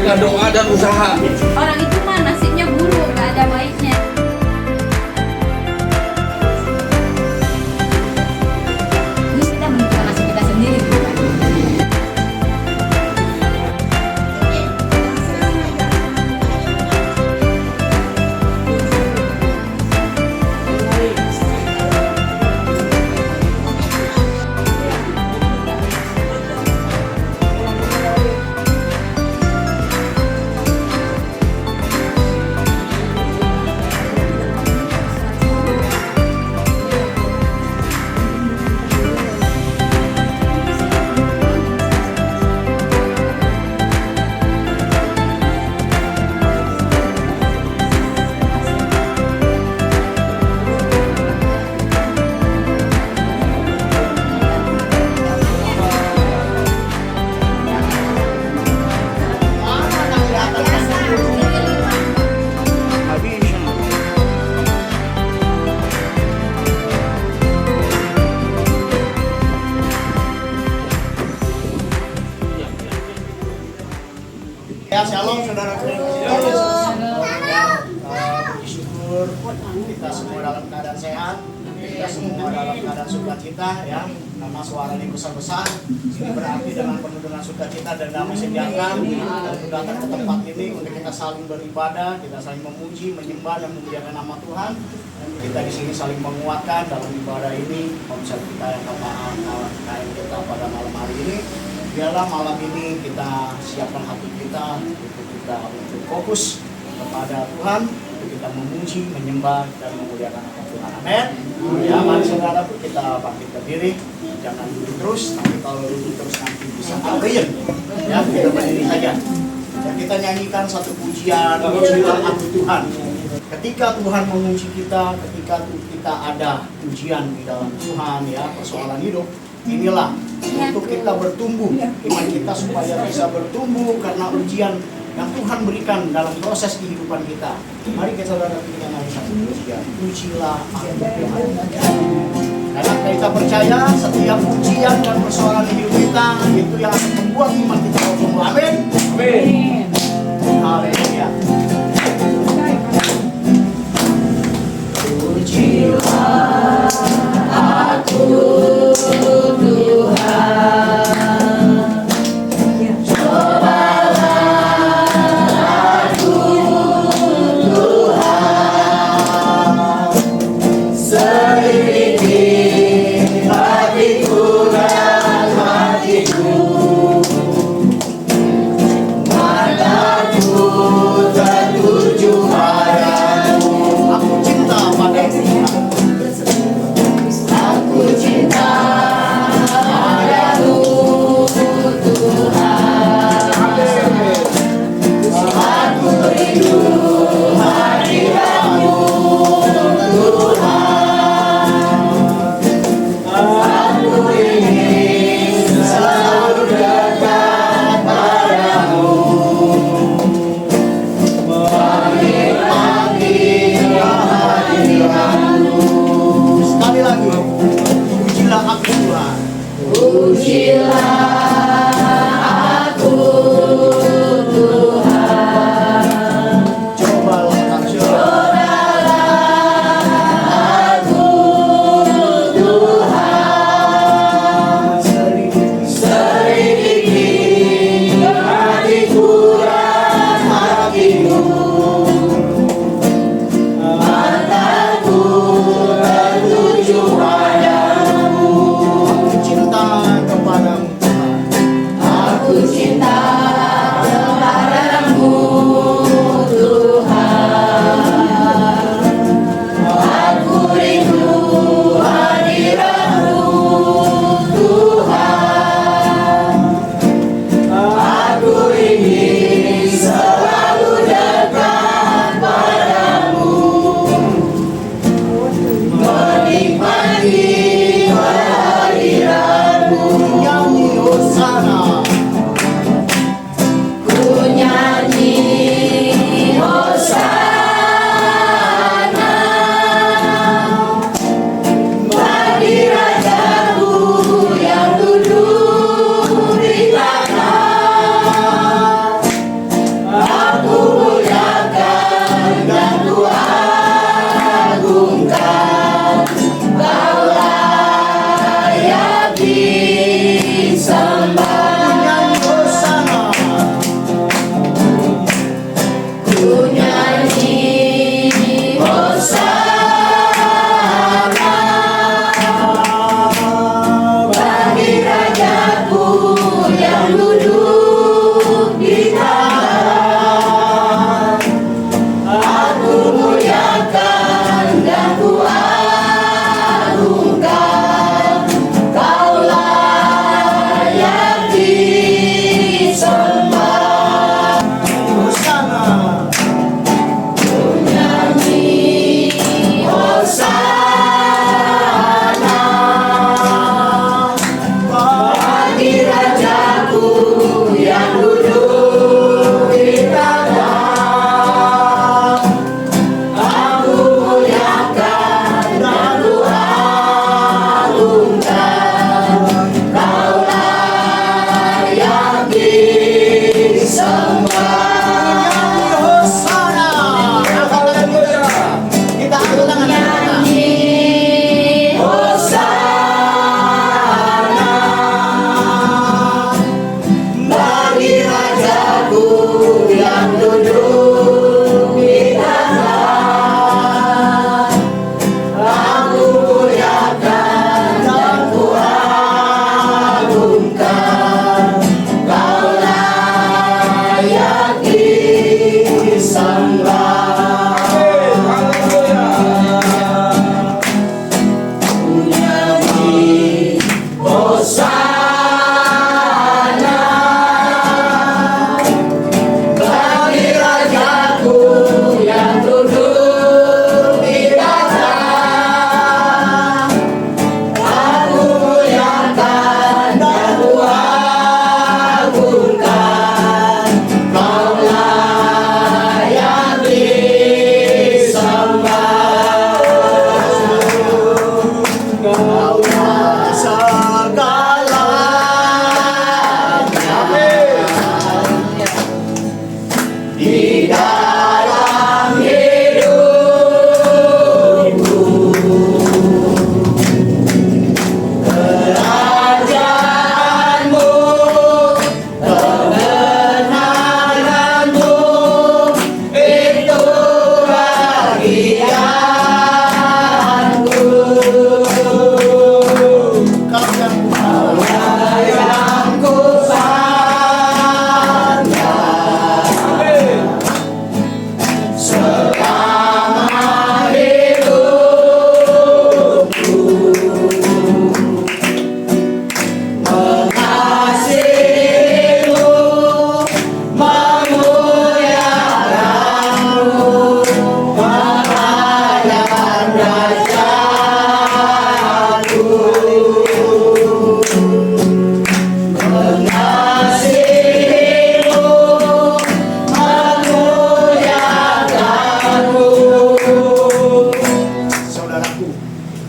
berkat doa dan usaha. Orang itu mah nasibnya buruk, gak ada baiknya. Terus kita menentukan nasib kita sendiri, bukan? Ya, shalom saudara puji syukur kita semua dalam keadaan sehat, kita semua dalam keadaan sukacita ya. Nama suara ini besar-besar, ini berarti dengan penuh dengan sukacita dan damai sejahtera kita datang ke tempat ini untuk kita saling beribadah, kita saling memuji, menyembah dan memuliakan nama Tuhan. Dan kita di sini saling menguatkan dalam ibadah ini. Konsep kita yang kita pada malam hari ini, biarlah malam ini kita siapkan hati kita untuk fokus kepada Tuhan, untuk kita memuji, menyembah dan memuliakan nama Tuhan. Amin. Ya, mari saudara kita bangkit berdiri, jangan duduk terus. Nanti kalau duduk terus nanti bisa alien. Ya, kita berdiri saja. Dan kita nyanyikan satu pujian dalam hati Tuhan. Ketika Tuhan menguji kita, ketika kita ada ujian di dalam Tuhan ya, persoalan hidup, inilah untuk kita bertumbuh, iman kita supaya bisa bertumbuh karena ujian yang Tuhan berikan dalam proses kehidupan kita. Mari kita saudara kita nyanyi satu pujian. Pujilah aku Tuhan. Karena kita percaya setiap ujian dan persoalan hidup kita itu yang akan membuat iman kita bertumbuh. Amin. Amin. Haleluya. Pujilah aku Tuhan.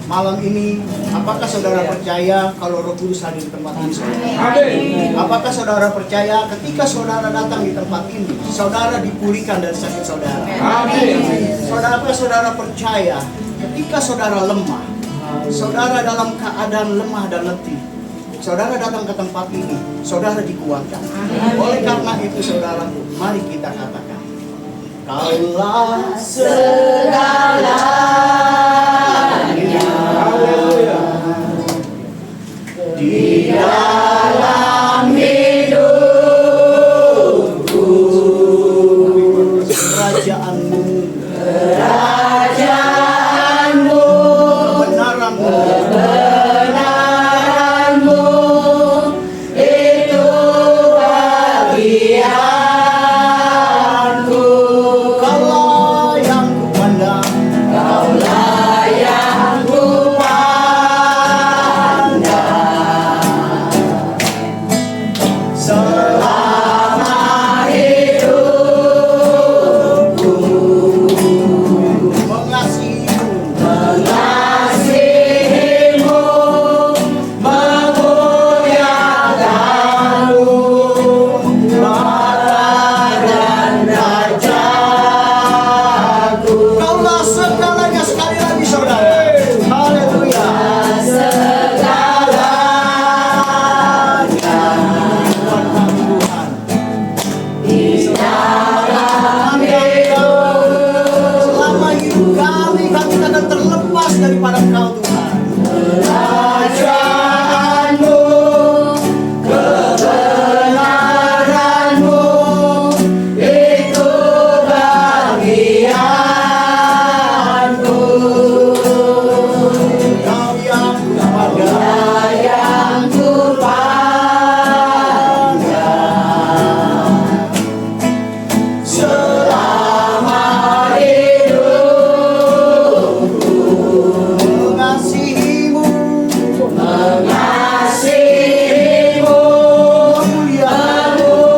malam ini, apakah saudara percaya kalau Roh Kudus hadir di tempat ini? Amin. Apakah saudara percaya ketika saudara datang di tempat ini, saudara dipulihkan dari sakit saudara? Amin. Apakah saudara percaya ketika saudara lemah, saudara dalam keadaan lemah dan letih, saudara datang ke tempat ini, saudara dikuatkan? Oleh karena itu saudaraku, mari kita katakan, Kaulah Haleluya. di dalam hidupku, kerajaanmu, kebenaranmu, itu bagianku. Kaulah yang kupandang, kaulah yang kupandang, selama hidupku, mengasihimu, memuliakanmu, Bapa dan Rajaku. Kaulah segalanya, sekali lagi saudara. Haleluya. Segalanya. Tuhan Tuhan. Di dalam hidup, selama hidup kami takkan terlepas daripada Engkau Tuhan. Kerajaanmu, kebenaranmu, itu bagianku. Kau yang kupandang, selama hidupku, mengasihimu, memuliakanmu,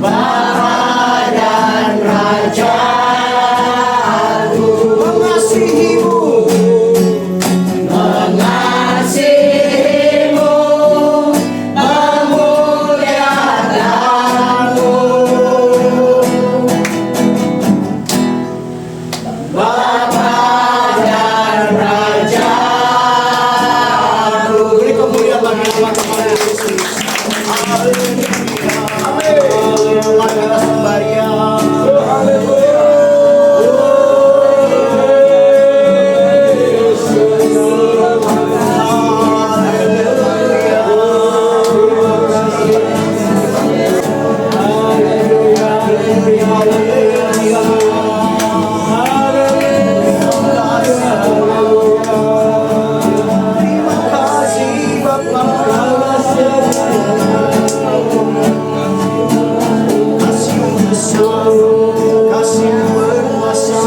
Bapa dan Rajaku. Mengasihimu, memuliakanmu, Bapa dan Rajaku. Beri kemuliaan bagi nama Tuhan Yesus. Haleluya. Mari kita sembahyang. Terima kasih Bapa. Kasih-Mu besar, kasih-Mu berkuasa.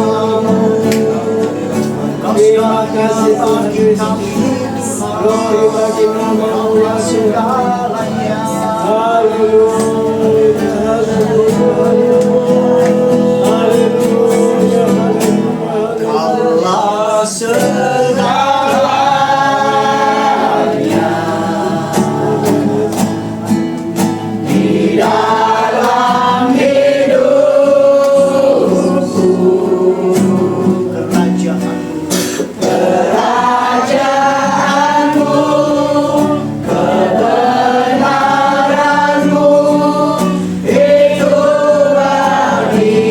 Engkau segalanya bagi kami, glory bagi nama-Mu yang segalanya. Kaulah segalanya di dalam hidupku, kerajaanmu, kebenaranmu, itu bagianku.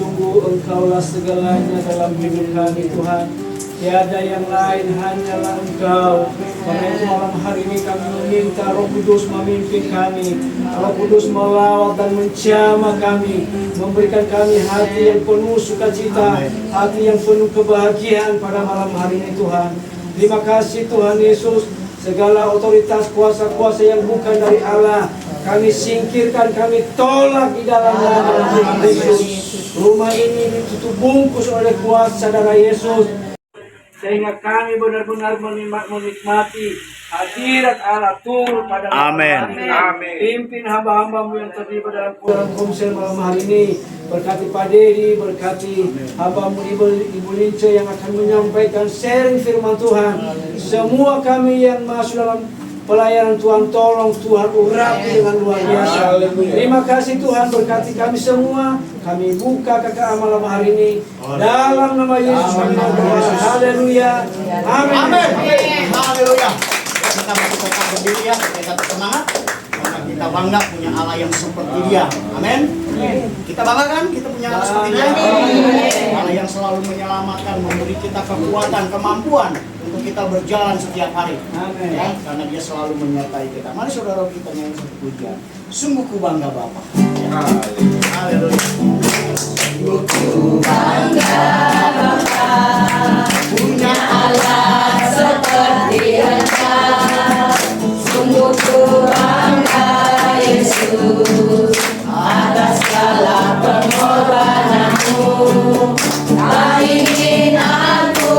sungguh Engkaulah segalanya dalam hidup kami Tuhan. Tiada yang lain, hanyalah Engkau. Karena itu malam hari ini kami meminta Roh Kudus memimpin kami, Roh Kudus melawat dan menjamah kami, memberikan kami hati yang penuh sukacita, hati yang penuh kebahagiaan pada malam hari ini Tuhan. Terima kasih Tuhan Yesus. Segala otoritas kuasa-kuasa yang bukan dari Allah kami singkirkan, kami tolak di dalam nama Tuhan Yesus. Rumah ini ditutup bungkus oleh kuasa darah Yesus, sehingga kami benar-benar menikmati hadirat Allah turun pada malam hari. Amin. Pimpin hamba-hambamu yang terlibat dalam komsel malam hari ini. Berkati Pak Dedi, berkati hambamu Ibu Lince yang akan menyampaikan sharing firman Tuhan. Semua kami yang masuk dalam pelayanan Tuhan, tolong Tuhan urapi dengan luar biasa. Terima kasih Tuhan, berkati kami semua. Kami buka KKA malam hari ini dalam nama Yesus kami berdoa. Haleluya. Amin. Haleluya. Kita masih tetap berdiri ya, kita tetap semangat. Karena kita bangga punya Allah yang seperti Dia. Amin. Kita bangga kan? Kita punya Allah seperti Dia. Allah yang selalu menyelamatkan, memberi kita kekuatan, kemampuan untuk kita berjalan setiap hari. Amin. Ya, karena Dia selalu menyertai kita. Mari saudara kita nyanyi satu pujian. Sungguh ku bangga Bapa. Ya. Haleluya. Sungguh ku bangga Bapa, punya Allah seperti Engkau. Sungguh ku bangga Yesus atas segala pengorbananmu. Tak ingin aku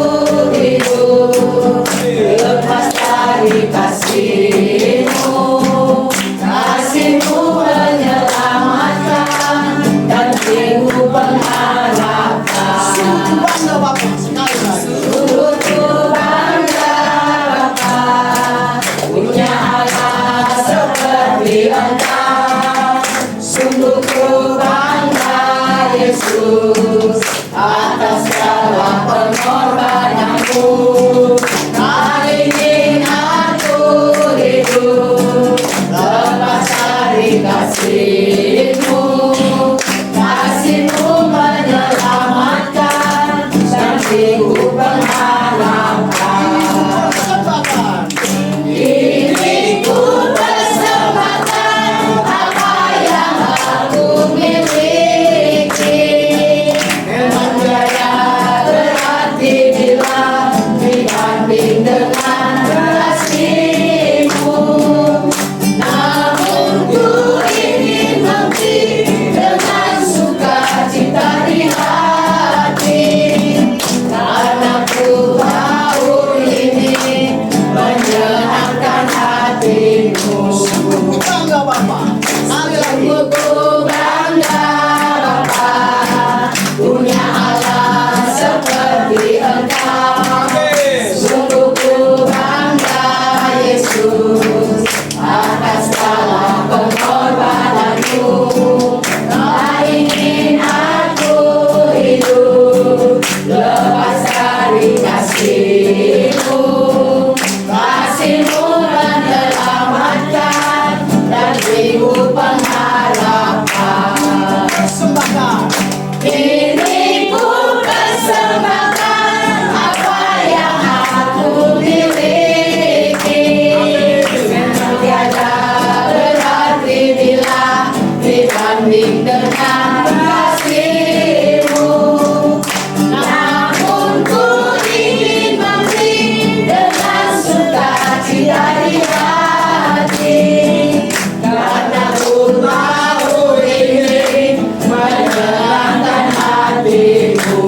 hidup lepas dari kasih-Mu. Kasih-Mu menyelamatkan dan beriku pengharapan. Sungguh bangga Bapa, sekali lagi. Sungguh ku bangga Bapa, punya Allah seperti Engkau. Sungguh ku bangga Yesus atas segala pengorbananmu. Tak ingin aku hidup lepas dari kasih-Mu. Kasih-Mu menyelamatkan dan beriku pengharapan. Ini ku persembahkan apa yang aku miliki. Menjaya berarti bila dibanding dengan kasih-Mu. Namun ku ingin memberi dengan sukacita di hati, karena ku tahu ini menyenangkan hati-Mu. Sungguh bangga Bapa, sekali lagi. Sungguh bangga Bapa, punya Allah seperti Engkau. Sungguh ku bangga Yesus atas segala pengorbananmu. Tak ingin aku hidup lepas dari kasih-Mu. Kasih-Mu menyelamatkan dan beriku pengharapan. Persembahkan. Ini ku persembahkan apa yang aku miliki. Tiada berarti bila dibanding dengan kasih-Mu. Namun ku ingin memberi dengan sukacita di hati, karena ku tahu ini menyenangkan hati-Mu.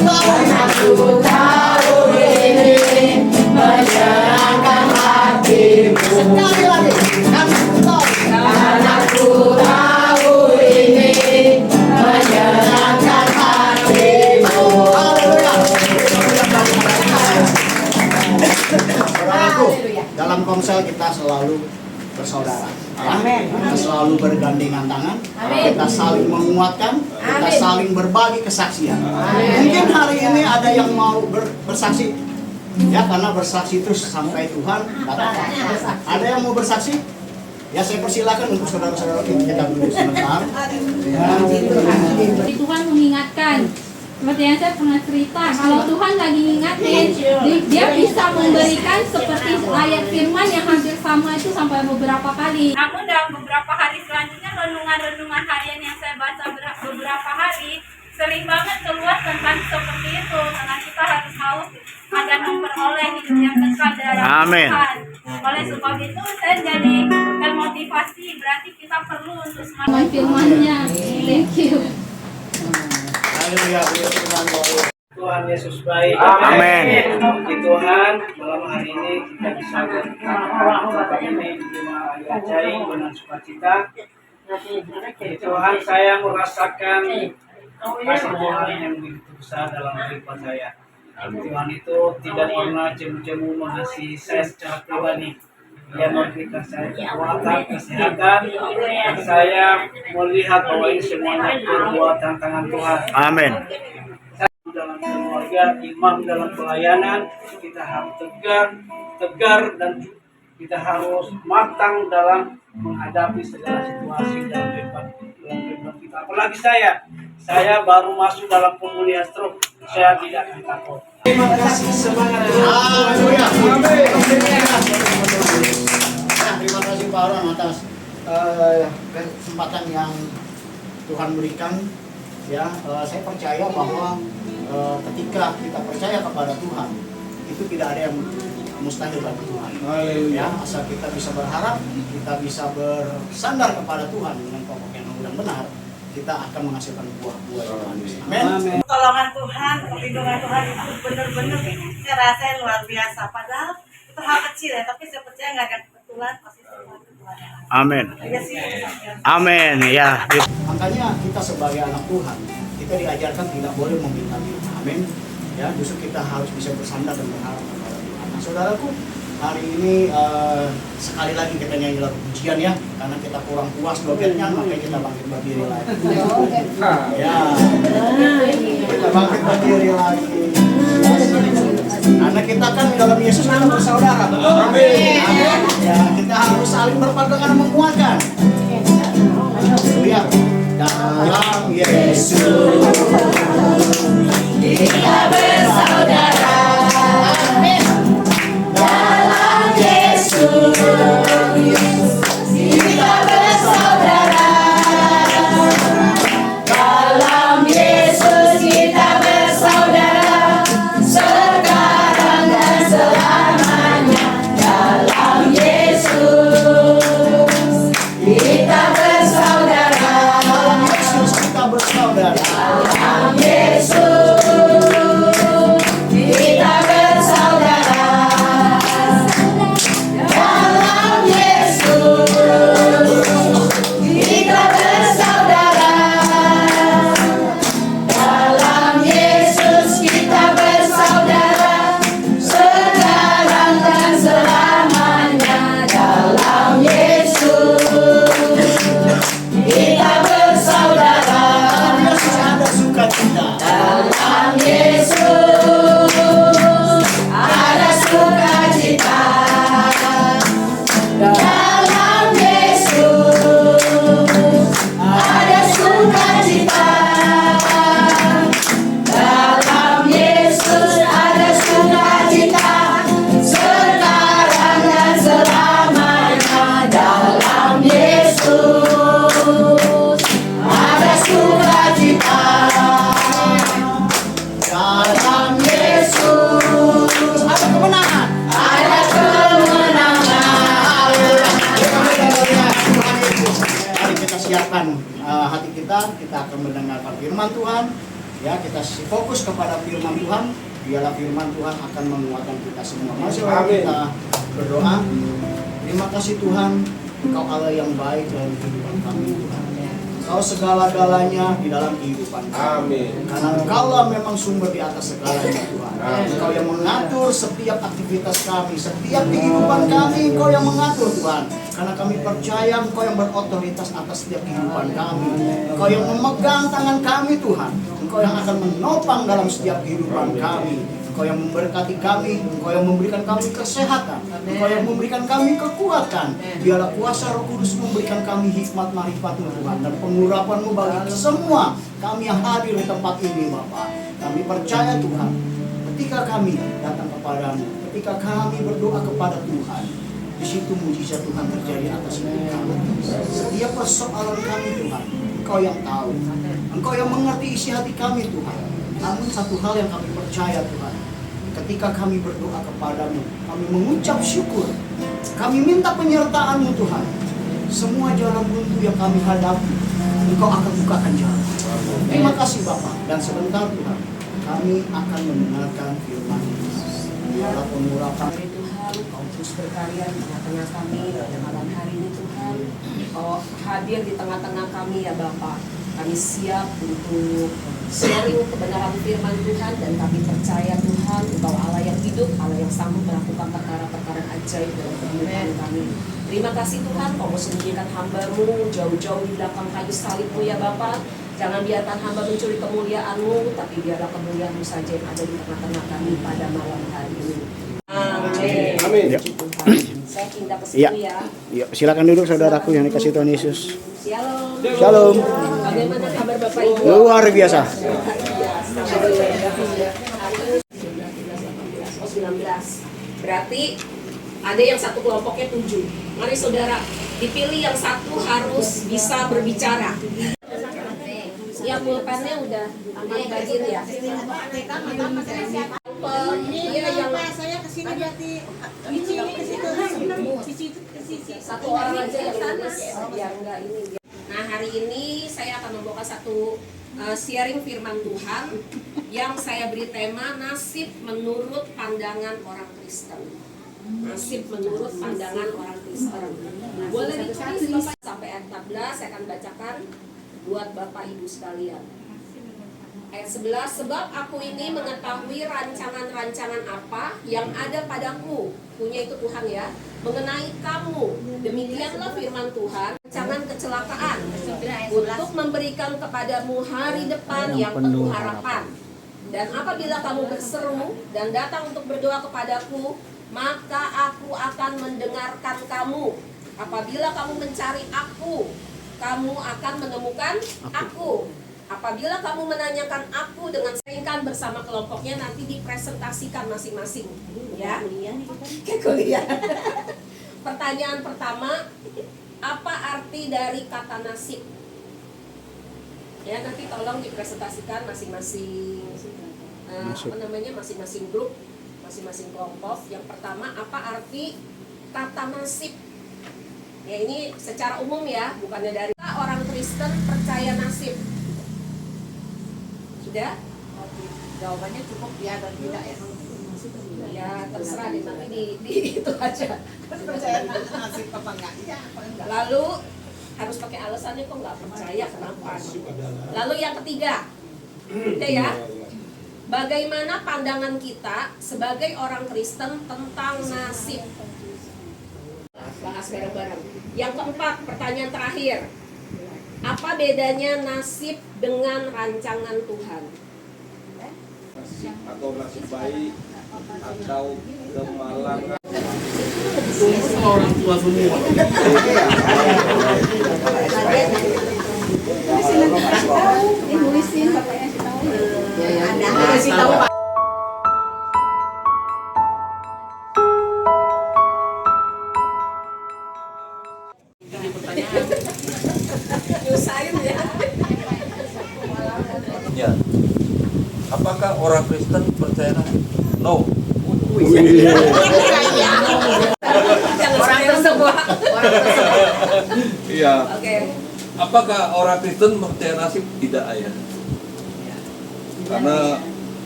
Karena ku tahu ini menyenangkan hati-Mu. Karena ku tahu ini menyenangkan hati-Mu. Saudaraku, dalam komsel kita selalu bersaudara. Amin. Kita selalu bergandengan tangan. Amin. Kita saling menguatkan. Kita Amin. saling berbagi kesaksian. Amin. Mungkin hari ini ada yang mau bersaksi. Ya, karena bersaksi itu sampai Tuhan datang. Ada yang mau bersaksi? Ya, saya persilakan untuk saudara-saudara kita duduk sebentar. Tuhan mengingatkan, seperti yang saya pernah cerita, kalau Tuhan lagi ngingatin, dia bisa memberikan seperti ayat firman yang hampir sama itu sampai beberapa kali. Namun dalam beberapa hari selanjutnya, renungan-renungan harian yang saya baca beberapa hari, sering banget keluar tentang seperti itu, karena kita harus ada memperoleh hidup yang kekal dalam Tuhan. Oleh sebab itu saya jadi termotivasi, berarti kita perlu untuk semangat firman-Nya. Thank you. Haleluya, Tuhan Yesus baik. Amin. Puji Tuhan, malam hari ini kita bisa berkata ini di rumah Ayah Jai dengan sukacita. Puji Tuhan, saya merasakan kasih Tuhan yang begitu besar dalam kehidupan saya. Tuhan itu tidak pernah jemu-jemu mengasihi saya secara pribadi. Dia memberikan saya kekuatan, kesehatan, dan saya melihat bahwa ini semuanya perbuatan tangan Tuhan. Amin. Dalam keluarga, imam dalam pelayanan, kita harus tegar dan kita harus matang dalam menghadapi segala situasi dalam kehidupan kita. Apalagi saya baru masuk dalam pemulihan stroke, saya tidak akan takut. Terima kasih, semangat. Haleluya. Terima kasih Pak Aron atas kesempatan yang Tuhan berikan. Ya, saya percaya bahwa ketika kita percaya kepada Tuhan, itu tidak ada yang mustahil bagi Tuhan. Ya, asal kita bisa berharap, kita bisa bersandar kepada Tuhan dengan pokok yang benar, kita akan menghasilkan buah-buah yang manis. Amin. Pertolongan Tuhan, perlindungan Tuhan itu benar-benar saya rasa luar biasa. Padahal itu hal kecil ya, tapi saya percaya nggak ada kebetulan pasti semua itu Tuhan. Amin. Iya sih. Amin. Ya. Makanya kita sebagai anak Tuhan, kita diajarkan tidak boleh meminta-minta. Amin. Ya, justru kita harus bisa bersandar dan berharap kepada Tuhan. Nah, saudaraku, hari ini sekali lagi kita nyanyi lagu pujian ya, karena kita kurang puas dogetnya, makanya kita bangkit berdiri lagi. Ya, kita bangkit berdiri lagi. Karena kita kan di dalam Yesus kita bersaudara, betul? Amin. Ya, kita harus saling berpegangan dan menguatkan. Lihat, dalam Yesus kita bersaudara. Amin. Dalam Yesus kita bersaudara. Dalam Yesus kita bersaudara. Sekarang dan selamanya. Dalam Yesus kita bersaudara. Dalam Yesus kita bersaudara. Dalam Yesus kita bersaudara. Dalam Yesus kita bersaudara. Dalam Yesus kita bersaudara. Sekarang dan selamanya. Dalam Yesus kita bersaudara. Ada sukacita. Dalam Yesus ada sukacita. Dalam Yesus ada sukacita. Dalam Yesus ada sukacita. Sekarang dan selamanya. Dalam Yesus ada sukacita. Dalam Yesus ada kemenangan. Ada kemenangan. Mari kita siapkan hati kita akan mendengarkan firman Tuhan. Ya, kita fokus kepada firman Tuhan. Biarlah firman Tuhan akan menguatkan kita semua. Mari kita berdoa. Terima kasih Tuhan, Engkau Allah yang baik dalam kehidupan kami Tuhan. Engkau segala-galanya di dalam kehidupan kami. Karena Engkau memang sumber di atas segalanya Tuhan. Engkau yang mengatur setiap aktivitas kami, setiap kehidupan kami, Engkau yang mengatur Tuhan. Karena kami percaya Engkau yang berotoritas atas setiap kehidupan kami. Engkau yang memegang tangan kami Tuhan. Engkau yang akan menopang dalam setiap kehidupan kami. Engkau yang memberkati kami, Engkau yang memberikan kami kesehatan, Engkau yang memberikan kami kekuatan. Biarlah kuasa Roh Kudus memberikan kami hikmat marifat-Mu Tuhan, dan pengurapan-Mu bagi semua kami yang hadir di tempat ini Bapa. Kami percaya Tuhan, ketika kami datang kepadamu, ketika kami berdoa kepada Tuhan, di situ mujizat Tuhan terjadi atas hidup kami. Setiap persoalan kami Tuhan, Engkau yang tahu, Engkau yang mengerti isi hati kami Tuhan. Namun satu hal yang kami percaya Tuhan, ketika kami berdoa kepadamu, kami mengucap syukur, kami minta penyertaan-Mu Tuhan. Semua jalan buntu yang kami hadapi, Engkau akan bukakan jalan. Terima kasih Bapa. Dan sebentar Tuhan, kami akan mendengarkan firman-Mu. Biarlah pengurapan Tuhan, Kau terus berkarya di tengah-tengah kami pada malam hari ini Tuhan. Kau hadir di tengah-tengah kami ya Bapa. Kami siap untuk sharing kebenaran firman Tuhan, dan kami percaya Tuhan, Engkau Allah yang hidup, Allah yang sanggup melakukan perkara-perkara ajaib dalam kehidupan kami. Terima kasih Tuhan, Kau mau sembunyikan hamba-Mu jauh-jauh di belakang kayu salib-Mu ya Bapa. Jangan biarkan hamba mencuri kemuliaan-Mu, tapi biarlah kemuliaan-Mu saja yang ada di tengah-tengah kami pada malam hari ini. Amin. Amin. Ya. Saya pindah ke situ Iya. ya. Yuk, silakan duduk saudaraku yang dikasih Tuhan Yesus. Shalom. Shalom. Bagaimana kabar Bapak Ibu? Luar biasa. 19. Berarti ada yang satu kelompoknya 7. Mari saudara, dipilih yang satu harus bisa berbicara. Ya, pulpennya udah aman hadir ya. Iya, yang saya kesini berarti Cici ke situ, Cici ke sisi. satu orang aja yang lulus, biar enggak ini. Nah, hari ini saya akan membawa satu sharing firman Tuhan yang saya beri tema nasib menurut pandangan orang Kristen. Nasib menurut pandangan orang Kristen. Boleh ditulis sampai ayat 14, saya akan bacakan buat Bapak Ibu sekalian. Ayat 11, sebab aku ini mengetahui rancangan-rancangan apa yang ada padaku, punya itu Tuhan ya, mengenai kamu. Demikianlah firman Tuhan, rancangan kecelakaan, untuk memberikan kepadamu hari depan yang penuh harapan. Dan apabila kamu berseru dan datang untuk berdoa kepadaku, maka aku akan mendengarkan kamu. Apabila kamu mencari aku, kamu akan menemukan aku. Apabila kamu menanyakan aku dengan seringkan bersama kelompoknya, nanti dipresentasikan masing-masing, ya. Kuliah. Pertanyaan pertama, apa arti dari kata nasib? Ya, nanti tolong dipresentasikan masing-masing, masing-masing grup, masing-masing kelompok. Yang pertama, apa arti kata nasib? Ya, ini secara umum ya, bukannya dari orang Kristen percaya nasib. Sudah? Jawabannya cukup ya dan tidak ya. Ya, terserah deh, nanti di itu aja. Percaya nasib apa enggak? Iya, apa enggak? Lalu harus pakai alasannya kok nggak percaya, kenapa? Lalu yang ketiga, oke ya, bagaimana pandangan kita sebagai orang Kristen tentang nasib? Bahas bareng-bareng. Yang keempat, pertanyaan terakhir, apa bedanya nasib dengan rancangan Tuhan? Atau nasib baik atau kemalangan. Orang tua semua. Ditulisin bapaknya si tahu. Kasih tahu Pak. Nyusahin ya. Ya. Apakah orang Kristen percaya nasib? No. Orang tersebut. Iya. Oke. Apakah orang Kristen percaya nasib? Tidak, ayah. Karena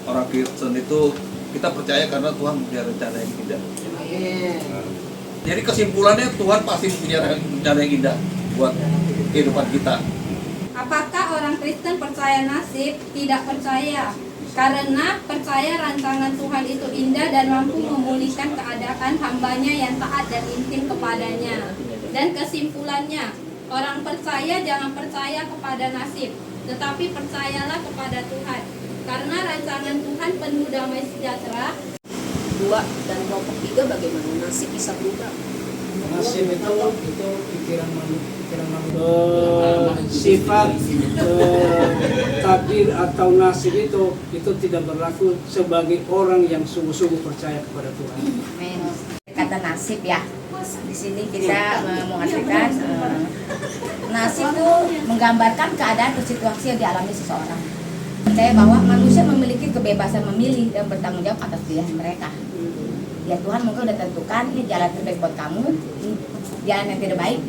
orang Kristen itu kita percaya karena Tuhan punya rencana yang indah. Jadi kesimpulannya Tuhan pasti punya rencana yang indah buat kehidupan kita. Apakah orang Kristen percaya nasib? Tidak percaya. Karena percaya rancangan Tuhan itu indah dan mampu memulihkan keadaan hambanya yang taat dan intim kepadanya. Dan kesimpulannya, orang percaya jangan percaya kepada nasib, tetapi percayalah kepada Tuhan. Karena rancangan Tuhan penuh damai sejahtera. 2 dan kelompok 3 bagaimana? Nasib bisa berubah. Nasib itu pikiran manusia. Sifat takdir atau nasib itu tidak berlaku sebagai orang yang sungguh-sungguh percaya kepada Tuhan. Amin. Kata nasib ya. Di sini kita mengartikan nasib itu menggambarkan keadaan atau situasi yang dialami seseorang. Percaya bahwa manusia memiliki kebebasan memilih dan bertanggung jawab atas pilihan mereka. Ya Tuhan mungkin udah tentukan ini jalan terbaik buat kamu, ini jalan yang tidak baik.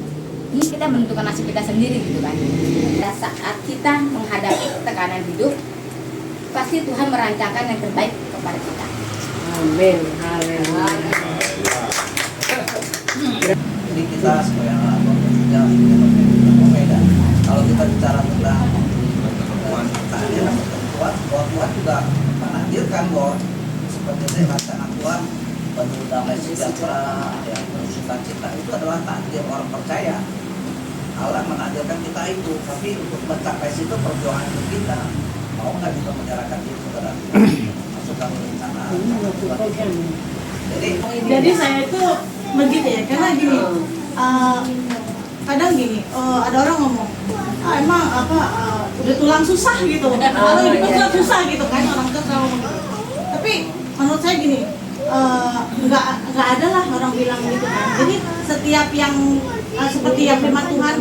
Ini kita menentukan nasib kita sendiri gitu kan. Pada saat kita menghadapi tekanan hidup, pasti Tuhan merancangkan yang terbaik kepada kita. Amin. Haleluya. Jadi kita sebagai anak bekerja berbeda. Kalau kita bicara tentang kehadiran Tuhan, bahwa Tuhan juga menakdirkan bahwa seperti itu rancangan Tuhan penuh damai sejahtera, yang penuh sukacita itu adalah takdir orang percaya. Allah menakdirkan kita itu, tapi untuk mencapai situ perjuangan hidup kita. Mau nggak kita menyerahkan diri kepada Tuhan? Masukkan rencana Tuhan. Jadi saya itu begitu ya, karena gini, kadang gini, ada orang ngomong, emang udah tulang susah gitu, kalau hidup tulang susah gitu kan, orang tua selalu ngomong gitu. Tapi menurut saya gini, nggak ada lah orang bilang gitu kan. Jadi setiap yang seperti yang firman Tuhan,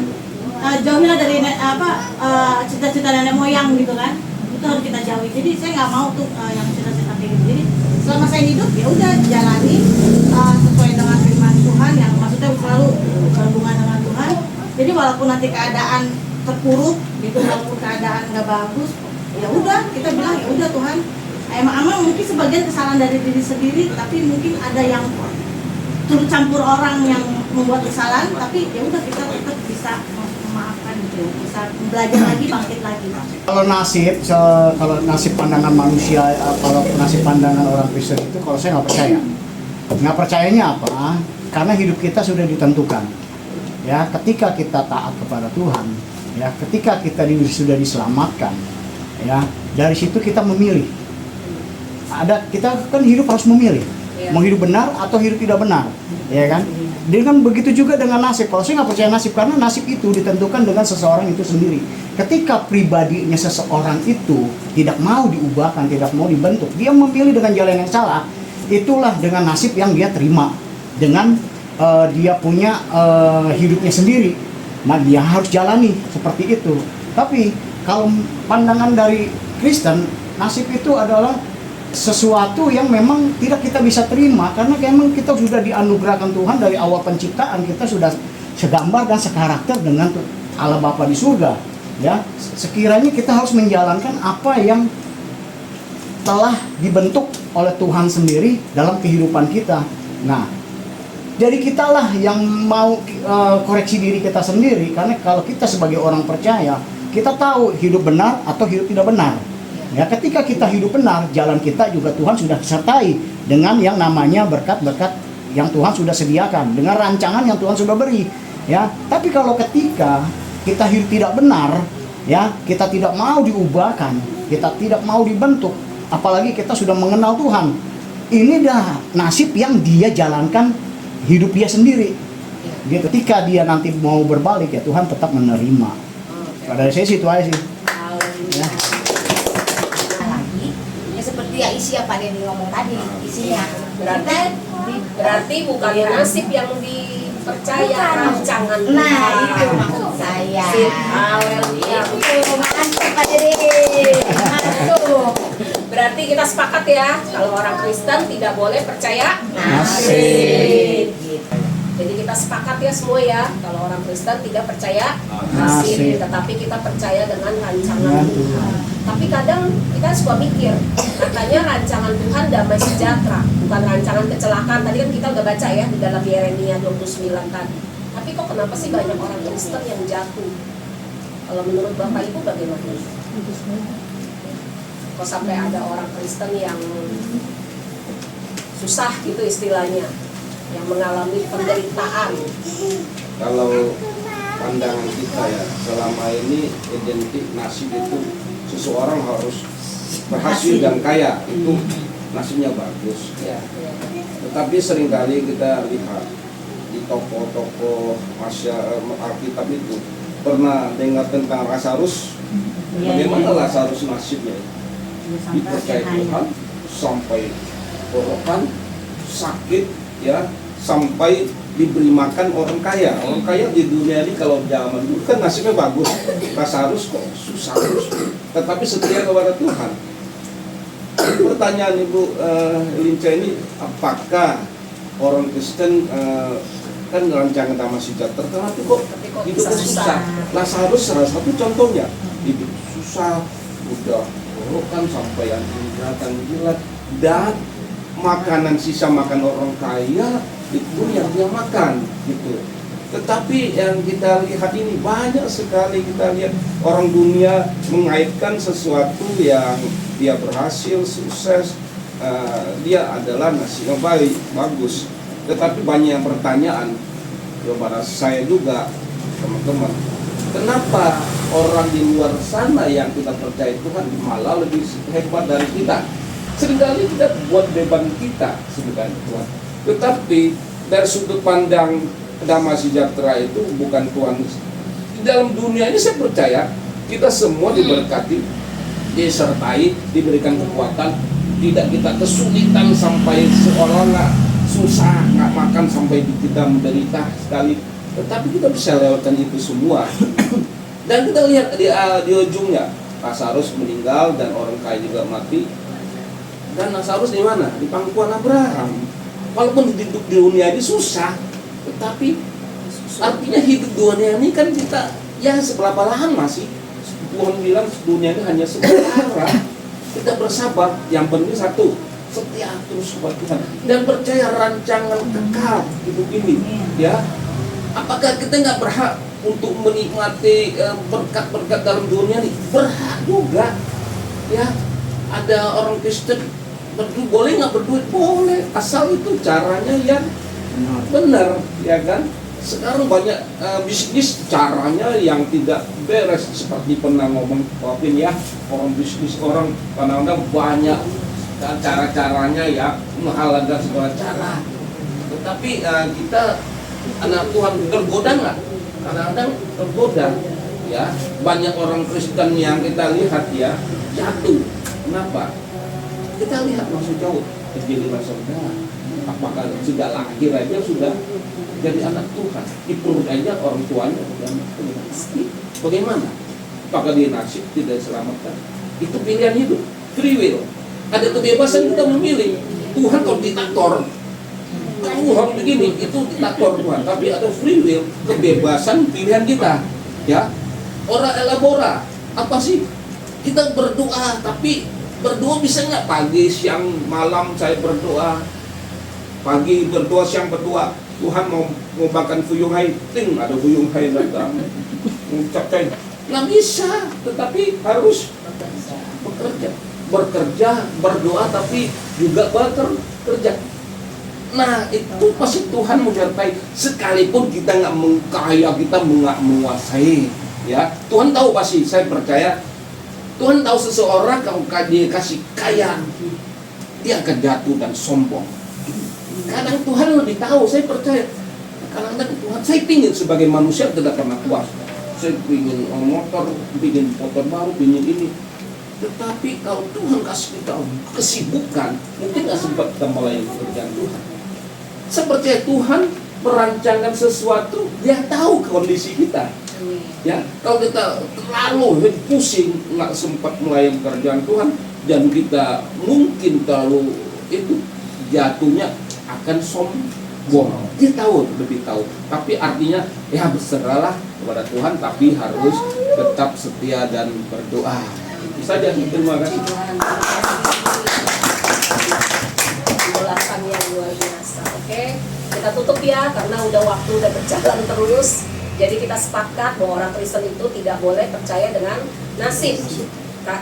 jauhilah dari cita-cita nenek moyang gitu kan, itu harus kita jauhi. Jadi saya nggak mau tuh yang cita-cita kayak gitu. Jadi selama saya hidup ya udah jalani sesuai dengan firman Tuhan, yang maksudnya selalu berhubungan dengan Tuhan. Jadi walaupun nanti keadaan terpuruk gitu, walaupun keadaan nggak bagus, ya udah kita bilang ya udah Tuhan, emang mungkin sebagian kesalahan dari diri sendiri, tapi mungkin ada yang turut campur orang yang membuat kesalahan, tapi ya udah kita tetap bisa memaafkan gitu, bisa belajar lagi, bangkit lagi. Kalau nasib pandangan manusia, kalau nasib pandangan orang Kristen itu, kalau saya nggak percaya. Nggak percayanya apa? Karena hidup kita sudah ditentukan. Ya, ketika kita taat kepada Tuhan, ya, ketika kita sudah diselamatkan, ya, dari situ kita memilih. Kita kan hidup harus memilih, mau hidup benar atau hidup tidak benar, ya kan? Dengan begitu juga dengan nasib. Kalau saya nggak percaya nasib, karena nasib itu ditentukan dengan seseorang itu sendiri. Ketika pribadinya seseorang itu tidak mau diubahkan, tidak mau dibentuk, dia memilih dengan jalan yang salah, itulah dengan nasib yang dia terima, dengan dia punya hidupnya sendiri. Nah, dia harus jalani seperti itu. Tapi kalau pandangan dari Kristen, nasib itu adalah sesuatu yang memang tidak kita bisa terima, karena memang kita sudah dianugerahkan Tuhan dari awal penciptaan, kita sudah segambar dan sekarakter dengan Allah Bapa di surga. Ya, sekiranya kita harus menjalankan apa yang telah dibentuk oleh Tuhan sendiri dalam kehidupan kita. Nah, jadi kitalah yang mau koreksi diri kita sendiri, karena kalau kita sebagai orang percaya, kita tahu hidup benar atau hidup tidak benar. Ya, ketika kita hidup benar, jalan kita juga Tuhan sudah sertai dengan yang namanya berkat-berkat yang Tuhan sudah sediakan, dengan rancangan yang Tuhan sudah beri. Ya, tapi kalau ketika kita hidup tidak benar, ya, kita tidak mau diubahkan, kita tidak mau dibentuk, apalagi kita sudah mengenal Tuhan, ini dah nasib yang dia jalankan hidup dia sendiri. Gitu. Ketika dia nanti mau berbalik, ya Tuhan tetap menerima. Pada saya situasi. Ya. Ya isi apa dia ngomong tadi, isinya Berarti bukan nasib yang dipercaya, rancangan. Nah, itu maksud saya. Haleluya. Mantap Pak Dede. Masuk. Berarti kita sepakat ya, kalau orang Kristen tidak boleh percaya Nasib. Jadi kita sepakat ya semua ya, kalau orang Kristen tidak percaya nasib, tetapi kita percaya dengan rancangan Tuhan. Tapi kadang kita suka mikir, katanya rancangan Tuhan damai sejahtera, bukan rancangan kecelakaan. Tadi kan kita udah baca ya di dalam Yeremia 29 tadi. Tapi kok kenapa sih banyak orang Kristen yang jatuh? Kalau menurut Bapak Ibu bagaimana? Kok sampai ada orang Kristen yang susah gitu istilahnya, yang mengalami penderitaan? Kalau pandangan kita ya, selama ini identik nasib itu seseorang harus berhasil dan kaya, itu nasibnya bagus ya. Tetapi seringkali kita lihat di toko-toko Alkitab itu pernah dengar tentang Lazarus. Bagaimana Lazarus nasibnya? Dipercaya Tuhan sampai korokan, sakit ya, sampai diberi makan orang kaya. Orang kaya di dunia ini kalau zaman dulu kan nasibnya bagus. Lazarus kok susah terus, tetapi setia kepada Tuhan. Pertanyaan Ibu Linca ini, apakah orang Kristen kan rancangan damai sejahtera, tapi kok hidupnya susah? Lazarus salah satu contohnya, hidup susah, udah kan sampai anjing jilat, dan makanan sisa makan orang kaya itu yang dia makan gitu. Tetapi yang kita lihat ini banyak sekali, kita lihat orang dunia mengaitkan sesuatu yang dia berhasil, sukses, dia adalah nasib yang baik, bagus. Tetapi banyak yang pertanyaan kepada saya juga, teman-teman, kenapa orang di luar sana yang kita percaya Tuhan malah lebih hebat dari kita? Seringkali kita buat beban kita sebenarnya Tuhan. Tetapi dari sudut pandang damai sejahtera itu bukan Tuhan. Di dalam dunia ini saya percaya kita semua diberkati, disertai, diberikan kekuatan, tidak kita kesulitan sampai seolah-olah susah, nggak makan sampai kita menderita sekali. Tetapi kita bisa lewatkan itu semua. Dan kita lihat di ujungnya, Lazarus meninggal dan orang kaya juga mati. Dan Lazarus di mana? Di pangkuan Abraham. Walaupun hidup di dunia ini susah, tetapi artinya hidup dunia ini kan kita ya sebelah belahan masih. Tuhan bilang dunia ini hanya sementara. Kita bersabar. Yang penting satu, setia terus kepada Tuhan dan percaya rancangan kekal hidup ini. Ya, apakah kita nggak berhak untuk menikmati berkat-berkat dalam dunia ini? Berhak juga. Ya, ada orang Kristen boleh nggak berduit? Boleh, asal itu caranya yang benar, ya kan? Sekarang banyak bisnis caranya yang tidak beres, seperti pernah ngomong Wapin ya, orang bisnis orang kadang-kadang banyak cara-caranya ya, menghalalkan segala cara. Tetapi kita anak Tuhan tergoda nggak? Kadang-kadang tergoda ya. Banyak orang Kristen yang kita lihat ya jatuh. Kenapa? Kita lihat langsung jauh kejadian saudara. Apakah sudah lahir aja sudah jadi anak Tuhan, di perut aja orang tuanya sudah mati. Bagaimana? Apakah dia nasib tidak diselamatkan? Itu pilihan hidup, free will. Ada kebebasan kita memilih. Tuhan kalau diktator, kamu harus begini, itu diktator Tuhan. Tapi ada free will, kebebasan pilihan kita. Ya, ora elabora. Apa sih? Kita berdoa, tapi berdoa bisa nggak pagi, siang, malam saya berdoa. Pagi berdoa, siang berdoa. Tuhan mau makan fuyung hai, ting ada fuyung hai datang. Ngucapkan, nggak bisa. Tetapi harus bekerja, berdoa, tapi juga bekerja. Nah itu pasti Tuhan menyertai. Sekalipun kita nggak mengkaya, kita nggak menguasai, ya Tuhan tahu pasti. Saya percaya Tuhan tahu seseorang kalau dia kasih kaya, dia akan jatuh dan sombong. Kadang Tuhan lebih tahu, saya percaya. Kadang-kadang Tuhan, saya pingin sebagai manusia tidak pernah puas. Saya pingin motor, pingin motor baru, pingin ini. Tetapi kalau Tuhan kasih kita kesibukan, mungkin nggak sempat kita mulai kerjaan Tuhan. Saya percaya Tuhan merancangkan sesuatu, Dia tahu kondisi kita. Ya, kalau kita terlalu pusing, nggak sempat mulai kerjaan Tuhan, dan kita mungkin terlalu itu jatuhnya akan sombong. Dia tahu, lebih tahu. Tapi artinya ya berserahlah kepada Tuhan, tapi harus tetap setia dan berdoa. Itu saja. Terima kasih. Penjelasan yang luar biasa. Oke, kita tutup ya karena waktu udah berjalan terus. Jadi kita sepakat bahwa orang Kristen itu tidak boleh percaya dengan nasib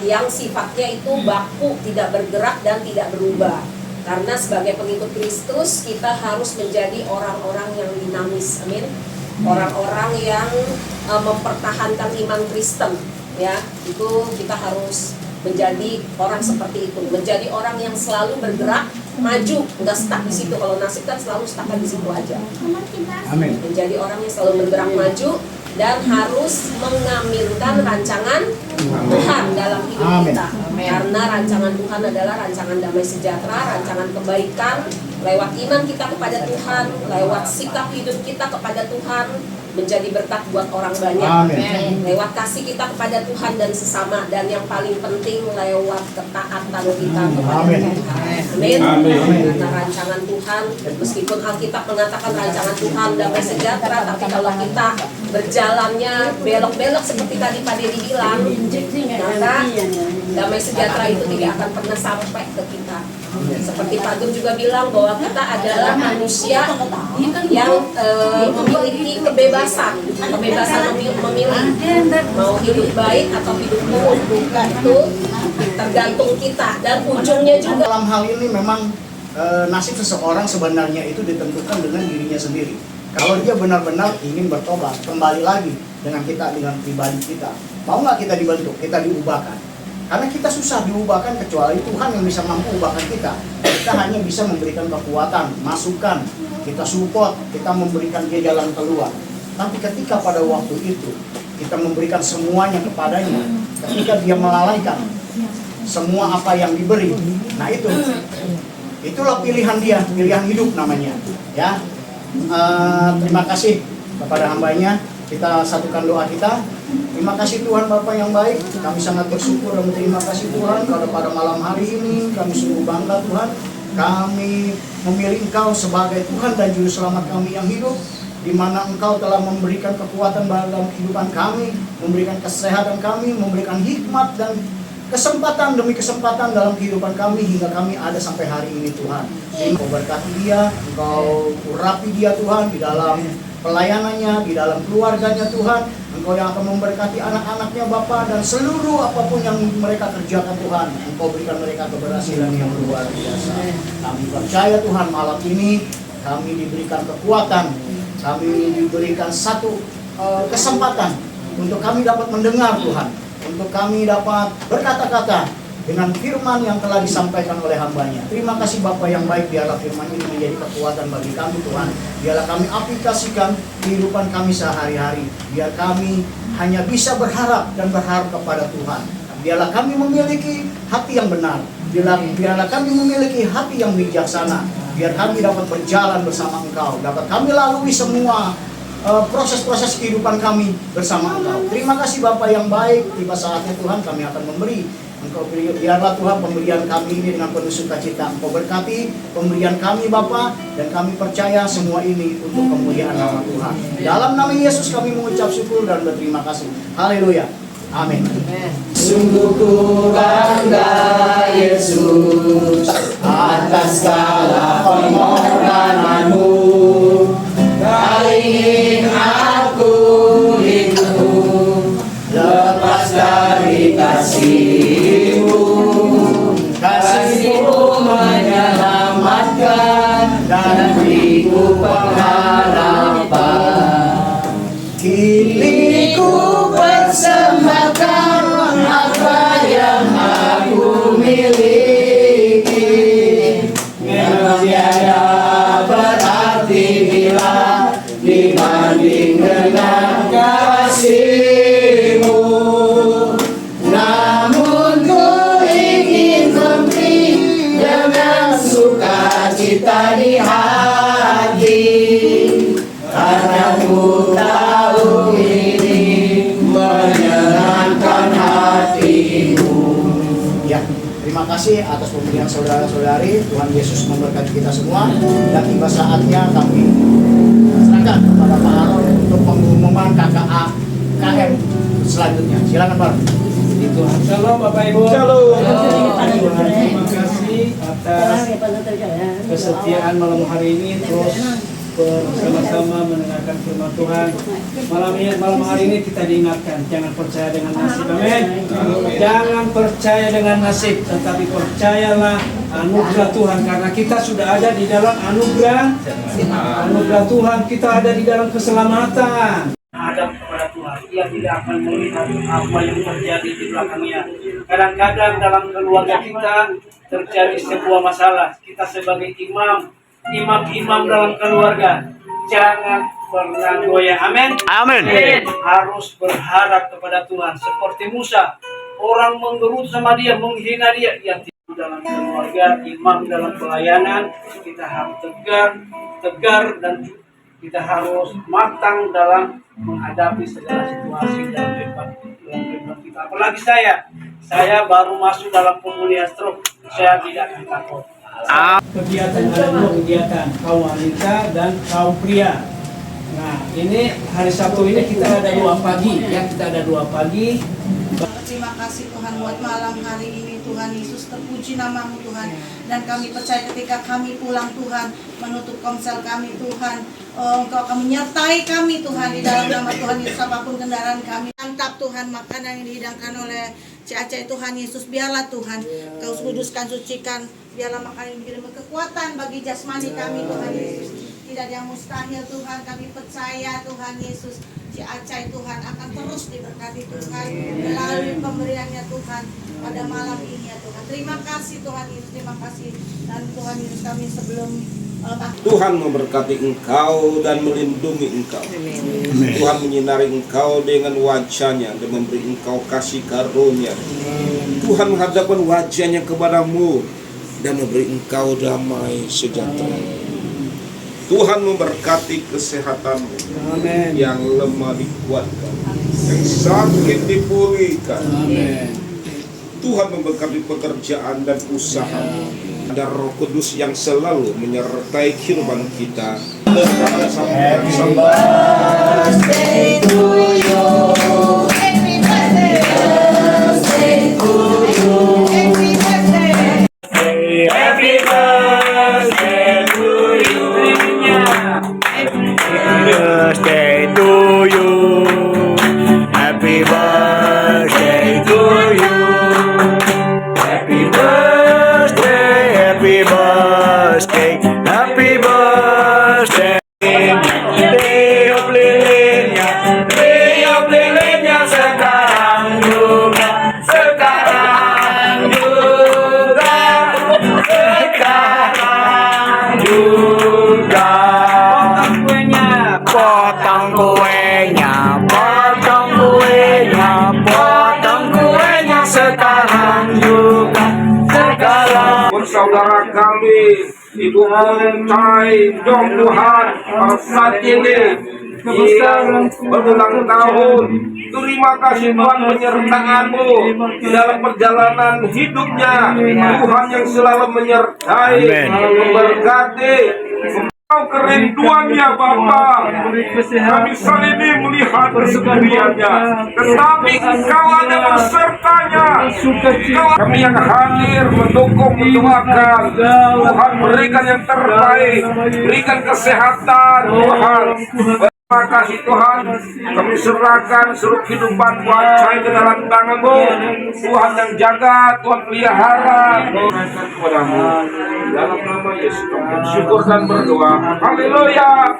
yang sifatnya itu baku, tidak bergerak dan tidak berubah. Karena sebagai pengikut Kristus kita harus menjadi orang-orang yang dinamis. Amin. orang-orang yang mempertahankan iman Kristen, ya. Itu kita harus menjadi orang seperti itu, menjadi orang yang selalu bergerak maju, nggak stuck di situ. Kalau nasib kan selalu stuck di situ aja. Amin. Menjadi orang yang selalu bergerak maju dan harus mengaminkan rancangan Tuhan dalam hidup kita. Karena rancangan Tuhan adalah rancangan damai sejahtera, rancangan kebaikan. Lewat iman kita kepada Tuhan, lewat sikap hidup kita kepada Tuhan, menjadi berkat buat orang banyak. Amin. Lewat kasih kita kepada Tuhan dan sesama, dan yang paling penting lewat ketaatan kita kepada Amin. Tuhan. Amin. Karena rancangan Tuhan, meskipun Alkitab mengatakan rancangan Tuhan damai sejahtera, tapi kalau kita berjalannya belok-belok seperti tadi Pak Dedi bilang, maka damai sejahtera itu tidak akan pernah sampai ke kita. Seperti Pak Gun juga bilang bahwa kita adalah manusia yang memiliki kebebasan memilih mau hidup baik atau hidup buruk, itu tergantung kita, dan ujungnya juga. Dalam hal ini memang nasib seseorang sebenarnya itu ditentukan dengan dirinya sendiri. Kalau dia benar-benar ingin bertobat, kembali lagi dengan pribadi kita, mau nggak kita dibentuk, kita diubahkan? Karena kita susah diubahkan kecuali Tuhan yang bisa mampu ubahkan kita. Kita hanya bisa memberikan kekuatan, masukan, kita support, kita memberikan dia jalan keluar. Tapi ketika pada waktu itu kita memberikan semuanya kepadanya, ketika dia melalaikan semua apa yang diberi, nah itulah pilihan dia, pilihan hidup namanya. Ya, terima kasih kepada hambanya. Kita satukan doa kita. Terima kasih Tuhan Bapa yang baik. Kami sangat bersyukur dan terima kasih Tuhan karena pada malam hari ini kami sungguh bangga Tuhan. Kami memilih Engkau sebagai Tuhan dan Juru Selamat kami yang hidup, di mana Engkau telah memberikan kekuatan dalam kehidupan kami, memberikan kesehatan kami, memberikan hikmat dan kesempatan demi kesempatan dalam kehidupan kami hingga kami ada sampai hari ini Tuhan. Engkau berkati dia, Engkau urapi dia Tuhan di dalam pelayanannya, di dalam keluarganya Tuhan. Engkau yang akan memberkati anak-anaknya Bapa, dan seluruh apapun yang mereka kerjakan Tuhan, Engkau berikan mereka keberhasilan yang luar biasa. Kami percaya Tuhan malam ini kami diberikan kekuatan, kami diberikan satu kesempatan untuk kami dapat mendengar Tuhan, untuk kami dapat berkata-kata dengan firman yang telah disampaikan oleh hambanya. Terima kasih Bapa yang baik, biarlah firman ini menjadi kekuatan bagi kami Tuhan. Biarlah kami aplikasikan kehidupan kami sehari-hari. Biar kami hanya bisa berharap dan berharap kepada Tuhan. Biarlah kami memiliki hati yang benar. Biarlah kami memiliki hati yang bijaksana. Biar kami dapat berjalan bersama Engkau. Dapat kami lalui semua proses-proses kehidupan kami bersama Engkau. Terima kasih Bapa yang baik. Tiba saatnya Tuhan kami akan memberi. Engkau biarlah Tuhan pemberian kami ini dengan penuh sukacita. Engkau berkati pemberian kami Bapa, dan kami percaya semua ini untuk kemuliaan nama Tuhan. Dalam nama Yesus kami mengucap syukur dan berterima kasih. Haleluya. Amin. Sungguh ku bangga Yesus atas segala pengorbananmu. Kali ini aku hidup lepas dari kasih-Mu. Kasih-Mu menyelamatkan dan beriku pengharapan. Kini ku persembahkan apa yang aku miliki. Memang tiada berarti bila dibanding dengan kasih-Mu. Namun ku ingin memberi dengan sukacita di hati, karena ku tahu ini menyenangkan hati-Mu. Ya, terima kasih atas pemberian saudara-saudari. Tuhan Yesus memberkati kita semua, dan tiba saatnya kami serahkan kepada Pak Aaron untuk pengumuman KKA KM selanjutnya. Silakan Pak. Itu. Shalom Bapak Ibu. Shalom. Terima kasih atas kesetiaan malam hari ini, terus bersama-sama mendengarkan firman Tuhan. Malam hari ini kita diingatkan, jangan percaya dengan nasib. Amin. Jangan percaya dengan nasib, tetapi percayalah anugerah Tuhan, karena kita sudah ada di dalam anugerah Tuhan, kita ada di dalam keselamatan. Hadap kepada Tuhan, ia tidak akan melihat apa yang terjadi di belakangnya. Kadang-kadang dalam keluarga kita terjadi sebuah masalah, kita sebagai imam dalam keluarga, jangan pernah goyah. Amin. Amin. Harus berharap kepada Tuhan. Seperti Musa, orang menggerut sama dia, menghina dia, ia tidak dalam keluarga, imam dalam pelayanan. Kita harus tegar dan kita harus matang dalam menghadapi segala situasi dalam kehidupan kita. Apalagi saya baru masuk dalam pemulihan stroke, saya tidak akan takut. Kegiatan ada 2 kegiatan, kaum wanita dan kaum pria. Nah, ini hari Sabtu ini kita ada 2 pagi, ya kita ada 2 pagi. Terima kasih Tuhan buat malam hari ini Tuhan Yesus, terpuji namamu Tuhan. Dan kami percaya ketika kami pulang Tuhan, menutup komsel kami Tuhan, Engkau akan menyertai kami Tuhan di dalam nama Tuhan Yesus, apapun kendaraan kami. Mantap Tuhan, makanan yang dihidangkan oleh Acai Tuhan Yesus, biarlah Tuhan Kau kuduskan, sucikan, biarlah makanan yang mengirim kekuatan bagi jasmani kami Tuhan Yesus. Tidak ada yang mustahil Tuhan, kami percaya Tuhan Yesus, si Acai Tuhan akan terus diberkati Tuhan melalui pemberiannya Tuhan pada malam ini ya Tuhan. Terima kasih Tuhan Yesus, terima kasih. Dan Tuhan Yesus, kami sebelum Tuhan memberkati engkau dan melindungi engkau. Tuhan menyinari engkau dengan wajah-Nya dan memberi engkau kasih karunia. Tuhan menghadapkan wajah-Nya kepadamu dan memberi engkau damai sejahtera. Tuhan memberkati kesehatanmu. Amin. Yang lemah dikuatkan, yang sakit dipulihkan. Amin. Tuhan memberkati pekerjaan dan usahamu. Ada Roh Kudus yang selalu menyertai kehidupan kita. Happy birthday to you. Happy birthday to you. Happy birthday. Happy birthday to you. Happy birthday to you. Happy birthday to you. Happy birthday, happy birthday, happy birthday. Tiup lilinnya sekarang juga, sekarang juga, sekarang juga. Potong kuenya, potong kuenya, potong kuenya sekarang juga, sekarang. Saudara kami, Ibu Mentai Dong Tuhan, saat ini berulang tahun. Terima kasih Tuhan penyertaan-Mu di dalam perjalanan hidupnya. Tuhan yang selalu menyertai, memberkati. Kau kerinduannya Bapa, kami saat ini melihat kesendiriannya, tetapi Engkau ada bersertanya. Kami yang hadir mendukung, mendoakan, Tuhan berikan yang terbaik, berikan kesehatan Tuhan. Terima kasih Tuhan, kami serahkan seluruh kehidupan Acai ke dalam tangan-Mu. Tuhan yang jaga, Tuhan pelihara. Kepadamu, dalam nama Yesus kami bersyukur dan berdoa. Haleluya.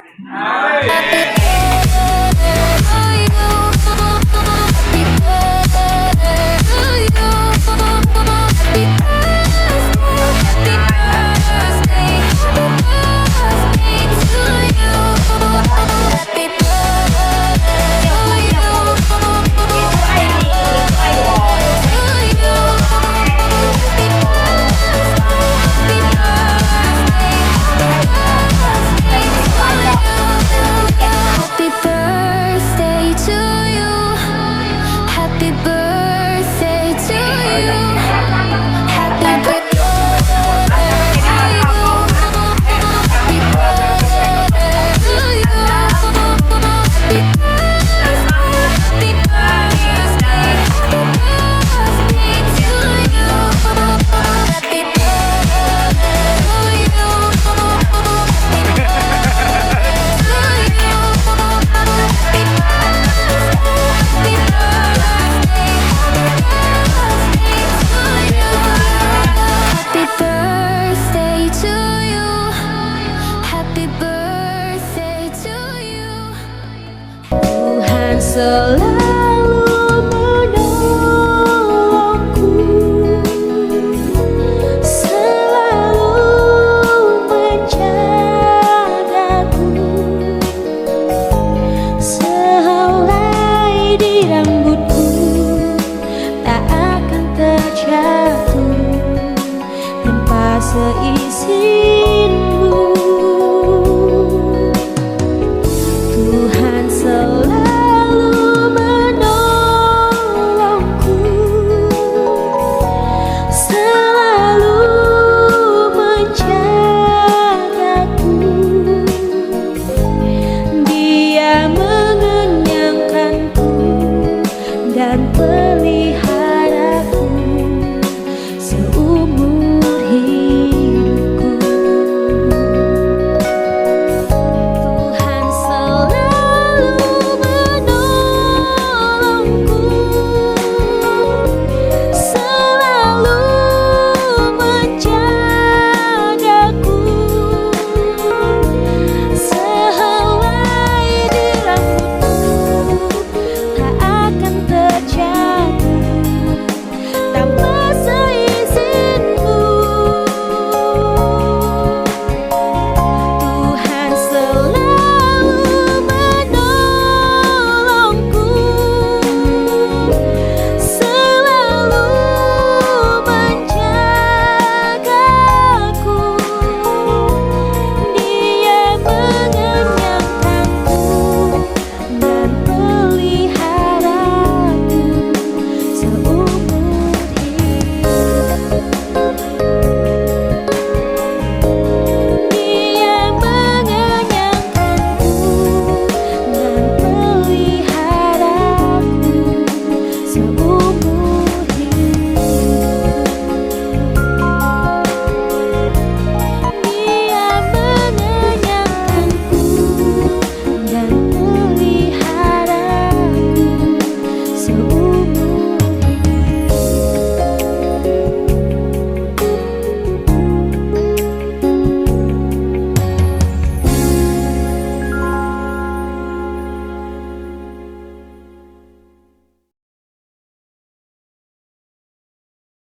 Happy seisi